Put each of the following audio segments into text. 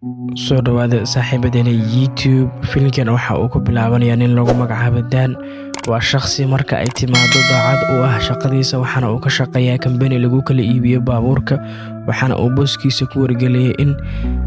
soo dhawaada saaxiibadeena YouTube. Filimkan waxa uu ku bilaabanayaa nin lagu magacaabo Dan. waa shakhsi marka ay timaado daacad u ah shaqadiisa, waxaana uu ka shaqeeyaa company lagu kala iibiyo baabuurka, waxaana uu booskiisa ku wargeliyay in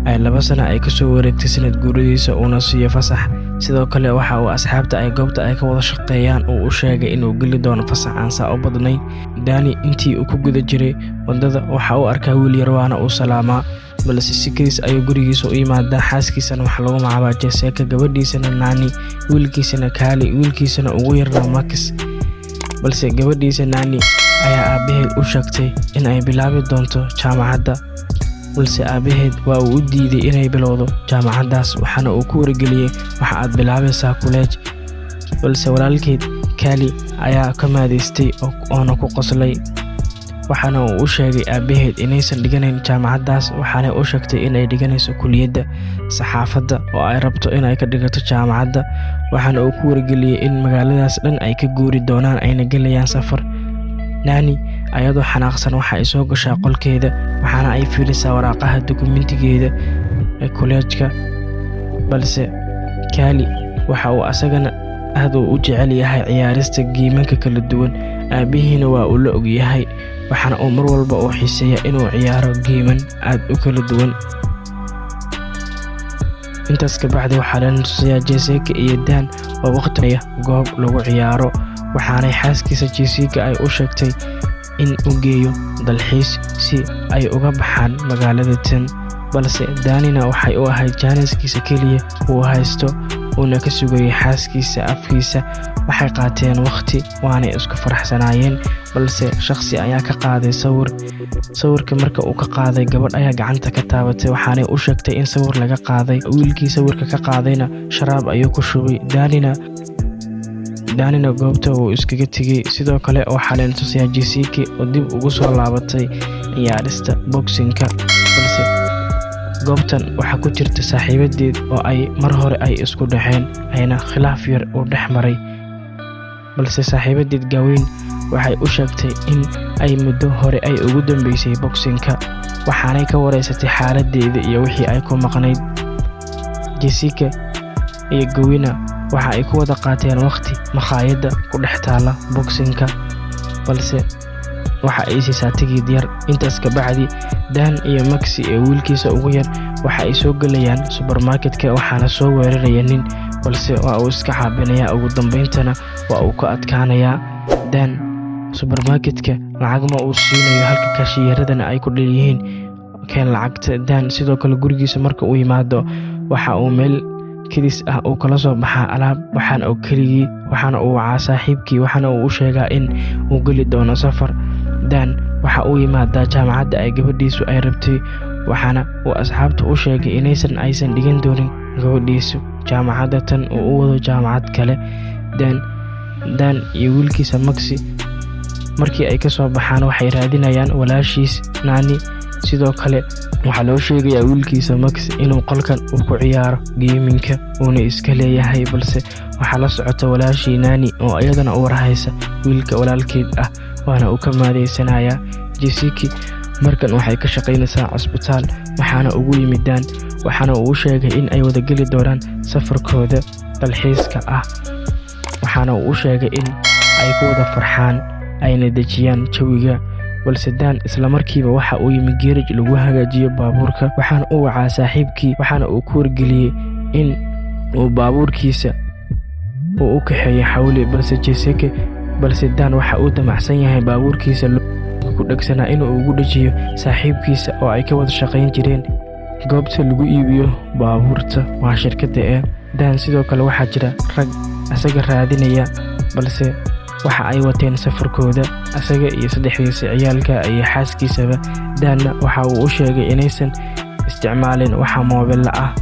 ay 2 sano ay kasoo wareegtay sanad guuradiisa uuna siiyo fasax. sidoo kale waxa uu asxaabta ay goobta ay ka wada shaqeeyaan uu u sheegay inuu geli doono fasax aan saa u badnayn. Dani intii uu ku guda jiray wadada waxa uu arkaa wiil yar waana uu salaamaa, balse si kadis ayuu gurigiisa u yimaadaa. xaaskiisana waxa lagu magacaabaa Jessica, gabadhiisana Nani, wiilkiisana Kali, wiilkiisana ugu yarna Max. balse gabadhiisa Nani ayaa aabaheed u sheegtay in ay bilaabi doonto jaamacadda, balse aabaheed waa uu u diiday inay bilowdo jaamacaddaas, waxaana uu ku wargeliyay waxa aad bilaabaysaa college. balse walaalkeed Kali ayaa ka maadaystay oona ku qoslay, waxaana uu u sheegay aabaheed inaysan dhiganayn jaamacaddaas, waxaana u sheegtay inay dhiganayso kuliyadda saxaafadda oo ay rabto inay ka dhigato jaamacadda. waxaana uu ku wargeliyay in magaaladaas dhan ay ka guuri doonaan ayna gelayaan safar. Nani ayadoo xanaaqsan waxa ay soo gashaa qolkeeda, waxaana ay fiirisaa waraaqaha dokumentigeeda ee college-ka. balse Kali waxa uu asagana aad u jecel yahay ciyaarista geemanka kala duwan, aabihiina waa uu la og yahay, waxaana uu mar walba u xiiseeyaa inuu ciyaaro geeman aad u kala duwan. intaas ka bacdi waxaa la tusayaa Jessica iyo Dan oo waqti goob lagu ciyaaro, waxaana xaaskiisa Jessica ay u sheegtay in uu geeyo dalxiis si ay uga baxaan magaalada tan. balse Danina waxay u ahayd jaaniskiisa keliya uu haysto, uuna ka sugayay xaaskiisa afkiisa. waxay qaateen waqti waana isku faraxsanaayeen, balse shakhsi ayaa ka qaaday sawirka. marka uu ka qaaday, gabadh ayaa gacanta ka taabatay, waxaanay u sheegtay in sawir laga qaaday. wiilkii sawirka ka qaadayna sharaab ayuu ku shubay. Danina goobta wuu iskaga tegay. sidoo kale waxaa la tusayaa Jessica oo dib ugu soo laabatay ciyaarista boxing-ka, balse goobtan waxaa ku jirta saaxiibadeed oo ay mar hore ay isku dhaceen, ayna khilaaf yar u dhex maray. balse saaxiibadeed Gawain waxay u sheegtay in ay muddo hore ay ugu dambeysay boxing-ka, waxaanay ka wareysatay xaaladeeda iyo wixii ay ku maqnayd. Jessica iyo Gawina waxa ay ku wada qaateen waqti makhaayadda ku dhex taala boxing-ka, balse waxa ay siisaa tigid yar. intaas ka bacdi Dan iyo Maxi ee wiilkiisa ugu yar waxa ay soo galayaan supermarket-ka, waxaana soo weeraraya nin, balse waa uu iska caabinayaa. ugu dambayntana waa uu ka adkaanayaa. Dan supermarket-ka lacag ma uu siinayo, halka kaashiyeeradana ay ku dheeyihiin keen lacagta. Dan sidoo kale gurigiisa marka uu yimaado waxa uu meel kadis ah uu kala soo baxaa alaab, waxaana uu keligii, waxaana uu wacaa saaxiibkii, waxaana uu u sheegaa in uu geli doono safar. Dan waxa uu yimaadaa jaamacadda ay gabadhiisu ay rabtay, waxaana uu asxaabta u sheegay aysan dhigan doonin gabadhiisu jaamacadda tan uu u wado jaamacad kale. Dan iyo wiilkiisa Maxi markii ay ka soo baxaan waxay raadinayaan walaashiis Nani. sidoo kale waxaa loo sheegayaa wiilkiisa Max inuu qolkan uu ku ciyaaro geeminka uuna iska leeyahay, balse waxaa la socota walaashii Nani oo iyadana u warhaysa wiilka walaalkeed ah, waana uu ka maadeysanayaa. Jessica markan waxay ka shaqaynaysaa cusbitaal, waxaana ugu yimid Dan, waxaana uu sheegay in ay wada geli doonaan safarkooda dalxiiska ah, waxaana uu sheegay in ay ku wada farxaan ayna dejiyaan jawiga. balse Dan isla markiiba waxa uu yimid geeraj lagu hagaajiyo baabuurka, waxaana uu wacaa saaxiibkii, waxaana uu ku wargeliyay in uu baabuurkiisa uu u kaxeeyo xawli. balse Dan waxa uu damacsan yahay baabuurkiisa ku dhegsanaa inuu ugu dhajiyo saaxiibkiisa oo ay ka wada shaqayn jireen goobta lagu iibiyo baabuurta, waa shirkadda Dan sidoo kale waxaa jira rag asaga raadinaya, balse waxa ay wateen safarkooda asaga iyo 3diisa ciyaalka iyo xaaskiisaba. Danna waxa uu u sheegay inaysan isticmaalin waxa moobila ah,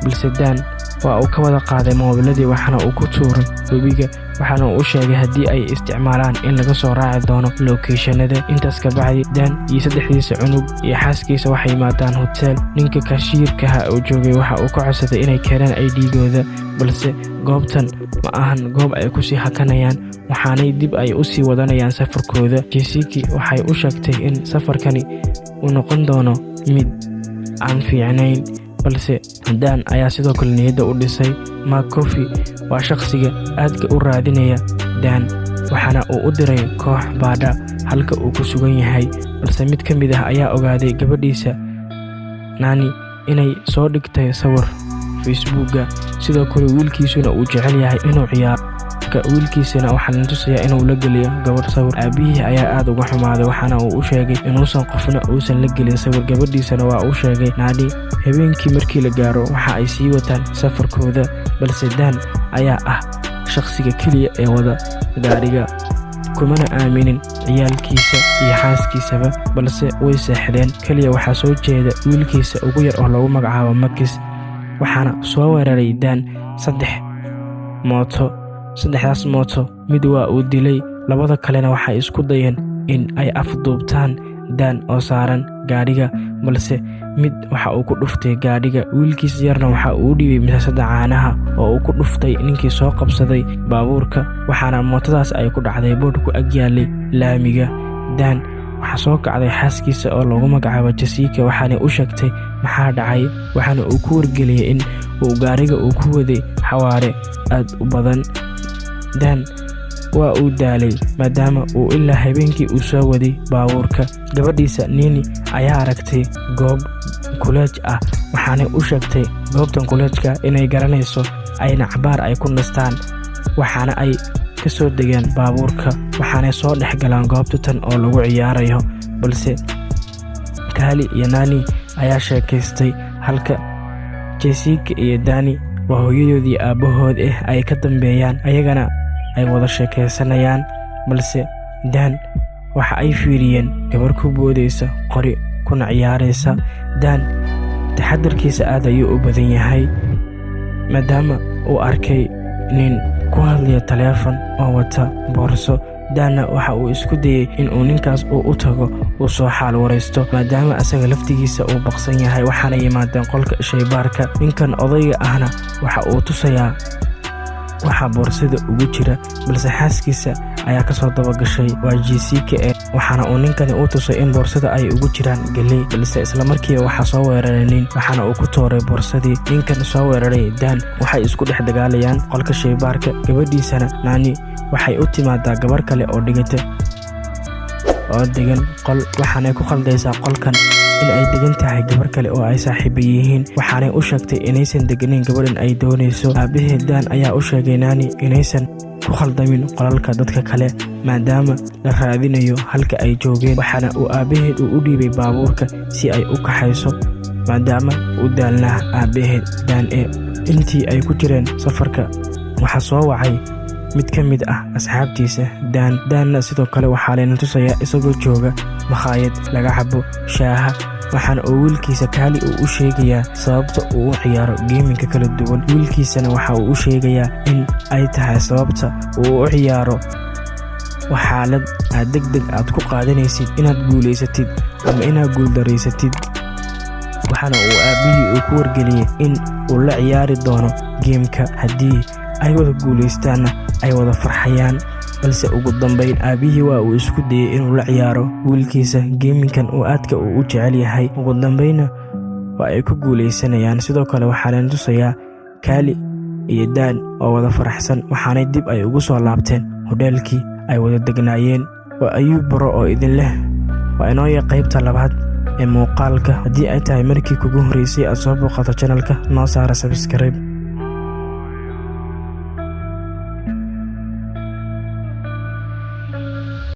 balse Dan waa uu ka wada qaaday moobiladii, waxaana uu ku tuuray webiga, waxaana uu u sheegay haddii ay isticmaalaan in laga soo raaci doono locationada. intaas ka bacdi Dan iyo 3diisa cunug iyo xaaskiisa waxay yimaadaan hotel. ninka kaashiirkaha uu joogay waxa uu ka codsaday inay keenaan ID-gooda, balse goobtan ma ahan goob ay ku sii hakanayaan, waxaanay dib ay u sii wadanayaan safarkooda. Jessica waxay u sheegtay in safarkani uu noqon doono mid aan fiicnayn, balse Dan ayaa sidoo kale niyadda u dhisay. Mark Coffey waa shakhsiga aadka u raadinaya Dan, waxaana uu u diray koox baadha halka uu ku sugan yahay, balse mid ka mid ah ayaa ogaaday gabadhiisa Nani inay soo dhigtay sawir Facebookga. Sidoo kale wiilkiisuna uu jecel yahay inuu ciyaaro, wiilkiisana waxaa la tusayaa inuu la geliyo gabadh sawir. Aabihii ayaa aad uga xumaaday, waxaana uu u sheegay inuusan qofna uusan la gelin sawir. Gabadhiisana waa uu sheegay Nani. Habeenkii markii la gaaro waxa ay sii wataan safarkooda, balse Dan ayaa ah shakhsiga keliya ee wada gaariga, kumana aaminin ciyaalkiisa iyo xaaskiisaba, balse way seexdeen. Kaliya waxaa soo jeeda wiilkiisa ugu yar oo lagu magacaabo Marcus, waxaana soo weeraray Dan 3 mooto. 3daas mooto mid waa uu dilay, labada kalena waxay isku dayeen in ay afduubtaan Dan oo saaran gaadhiga, balse mid waxa uu ku dhuftay gaadhiga. Wiilkiis yarna waxa uu dhibay misaasada caanaha oo uu ku dhuftay ninkii soo qabsaday baabuurka, waxaana mootadaas ay ku dhacday boodh ku ag yaalay laamiga. Dan waxaa soo kacday xaaskiisa oo lagu magacaabo Jessica, waxaana u sheegtay maxaa dhacay, waxaana uu ku wargeliyay in uu gaariga uu ku waday xawaare aad u badan. Dan waa uu daalay maadaama uu ilaa habeenkii uu soo waday baabuurka. Gabadhiisa Nini ayaa aragtay goob kuleej ah, waxaana u sheegtay goobtan kuleejka inay garanayso, ayna cabaar ay ku nastaan, waxaana ay ka soo degeen baabuurka, waxaana soo dhex galaan goobta tan oo lagu ciyaarayo. Balse Kali iyo Nani ayaa sheekaystay, halka Jessica iyo Dani waa hooyadoodii aabahood ay ka dambeeyaan, ayagana ay wada sheekaysanayaan. Balse Dan waxa ay fiiriyeen gabar ku boodaysa qori kuna ciyaaraysa. Dan taxadarkiisa aad ayuu u badan yahay maadaama uu arkay nin ku hadlaya taleefon oo wata boorso. Danna waxa uu isku dayay in uu ninkaas u tago uu soo xaal waraysto, maadaama asaga laftigiisa uu baqsan yahay. waxaana yimaadeen qolka shaybaarka. Ninkan odayga ahna waxa uu tusayaa waxa boorsada ugu jira, balse xaaskiisa ayaa ka soo dabagashay waa Jessica, waxaana uu ninkani u tusay in boorsada ay ugu jiraan galey, balse isla markiiba waxaa soo weeraray nin, waxaana uu ku tooray boorsadii. Ninkan soo weeraray Dan waxay isku dhex dagaalayaan qolka shaybaarka. Gabadhiisana Nani waxay u timaadaa gabar kale oo degan qol, waxaanay ku khaldaysaa qolkan in ay degan tahay gabar kale oo ay saaxiibo yihiin, waxaanay u sheegtay inaysan deganin gabadhan ay doonayso. Aabaheed Dan ayaa u sheegay Nani inaysan ku khaldamin qolalka dadka kale maadaama la raadinayo halka ay joogeen, waxaana uu aabaheed u dhiibay baabuurka si ay u kaxayso maadaama uu daalnaa aabaheed Dan. Intii ay ku jireen safarka waxaa soo wacay mid ka mid ah asxaabtiisa Danna sidoo kale waxaa layna tusayaa isagoo jooga makhaayad laga cabo shaaha, waxaana uu wiilkiisa Kali u sheegayaa sababta uu u ciyaaro geeminka kala duwan. Wiilkiisana waxa uu u sheegayaa in ay tahay sababta uu u ciyaaro waa xaalad aad degdeg aad ku qaadanaysid inaad guulaysatid ama inaad guuldareysatid, waxaana uu aabihii uu ku wargeliyay in uu la ciyaari doono geemka haddii ay wada guulaystaanna ay wada farxayaan. balse ugu dambeyn aabihii waa uu isku dayay inuu la ciyaaro wiilkiisa geeminkan oo aadka uu u jecel yahay. ugu dambeynna waa ay ku guuleysanayaan. sidoo kale waxaa la tusayaa Kali iyo Dan oo wada faraxsan, waxaanay dib ay ugu soo laabteen hoteelkii ay wada degnaayeen. waa Ayuub Baro oo idin leh waa inoo qaybta labaad ee muuqaalka. haddii ay tahay markii kugu horeysay aad soo booqato channelka noo saara subscribe.